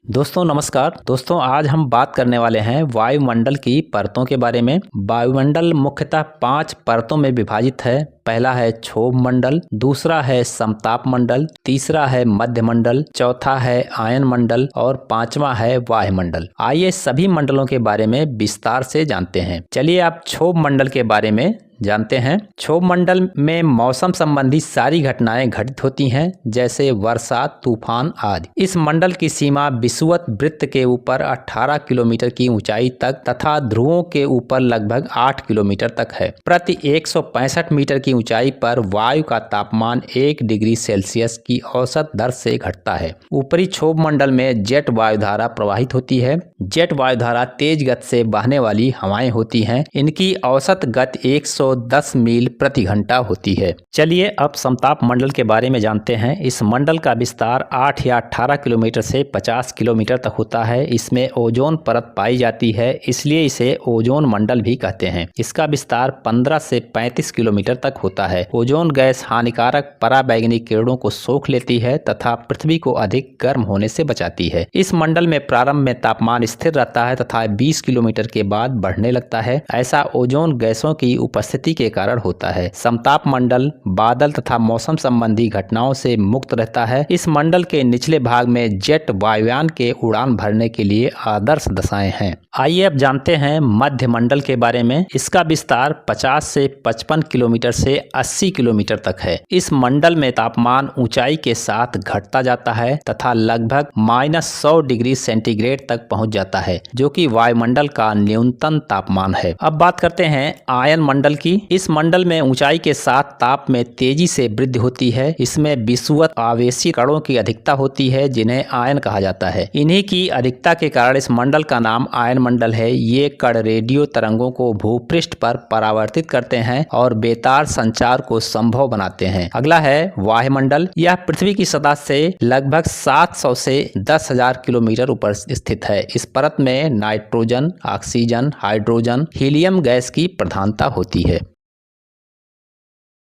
दोस्तों नमस्कार। दोस्तों आज हम बात करने वाले हैं वायुमंडल की परतों के बारे में। वायुमंडल मुख्यतः 5 परतों में विभाजित है। पहला है क्षोभ मंडल, दूसरा है समताप मंडल, तीसरा है मध्य मंडल, चौथा है आयन मंडल और पांचवा है वायुमंडल। आइए सभी मंडलों के बारे में विस्तार से जानते हैं। चलिए आप क्षोभ मंडल के बारे में जानते हैं। क्षोभ मंडल में मौसम संबंधी सारी घटनाएं घटित होती हैं, जैसे वर्षा, तूफान आदि। इस मंडल की सीमा विषुवत वृत्त के ऊपर 18 किलोमीटर की ऊंचाई तक तथा ध्रुवों के ऊपर लगभग 8 किलोमीटर तक है। प्रति 165 मीटर की ऊंचाई पर वायु का तापमान 1 डिग्री सेल्सियस की औसत दर से घटता है। ऊपरी क्षोभ मंडल में जेट वायुधारा प्रवाहित होती है। जेट वायुधारा तेज गति से बहने वाली हवाएं होती हैं। इनकी औसत गति 110 मील प्रति घंटा होती है। चलिए अब समताप मंडल के बारे में जानते हैं। इस मंडल का विस्तार 8 या 18 किलोमीटर से 50 किलोमीटर तक होता है। इसमें ओजोन परत पाई जाती है, इसलिए इसे ओजोन मंडल भी कहते हैं। इसका विस्तार 15 से 35 किलोमीटर तक होता है। ओजोन गैस हानिकारक पराबैंगनी किरणों को सोख लेती है तथा पृथ्वी को अधिक गर्म होने से बचाती है। इस मंडल में प्रारंभ में तापमान स्थिर रहता है तथा 20 किलोमीटर के बाद बढ़ने लगता है। ऐसा ओजोन गैसों की उपस्थिति के कारण होता है। समताप मंडल बादल तथा मौसम संबंधी घटनाओं से मुक्त रहता है। इस मंडल के निचले भाग में जेट वायुयान के उड़ान भरने के लिए आदर्श दशाएं हैं। आइए अब जानते हैं मध्य मंडल के बारे में। इसका विस्तार 50 से 55 किलोमीटर से 80 किलोमीटर तक है। इस मंडल में तापमान ऊंचाई के साथ घटता जाता है तथा लगभग -100 डिग्री सेंटीग्रेड तक पहुंच जाता है, जो कि वायुमंडल का न्यूनतम तापमान है। अब बात करते हैं आयन मंडल की। इस मंडल में ऊंचाई के साथ ताप में तेजी से वृद्धि होती है। इसमें विषुवत आवेशी कणों की अधिकता होती है, जिन्हें आयन कहा जाता है। इन्हीं की अधिकता के कारण इस मंडल का नाम आयन मंडल है। ये कण रेडियो तरंगों को भूपृष्ठ पर परावर्तित करते हैं और बेतार संचार को संभव बनाते हैं। अगला है वायुमंडल। यह पृथ्वी की सतह से लगभग 700 से 10,000 किलोमीटर ऊपर स्थित है। इस परत में nitrogen, oxygen, hydrogen, helium gas की प्रधानता होती है।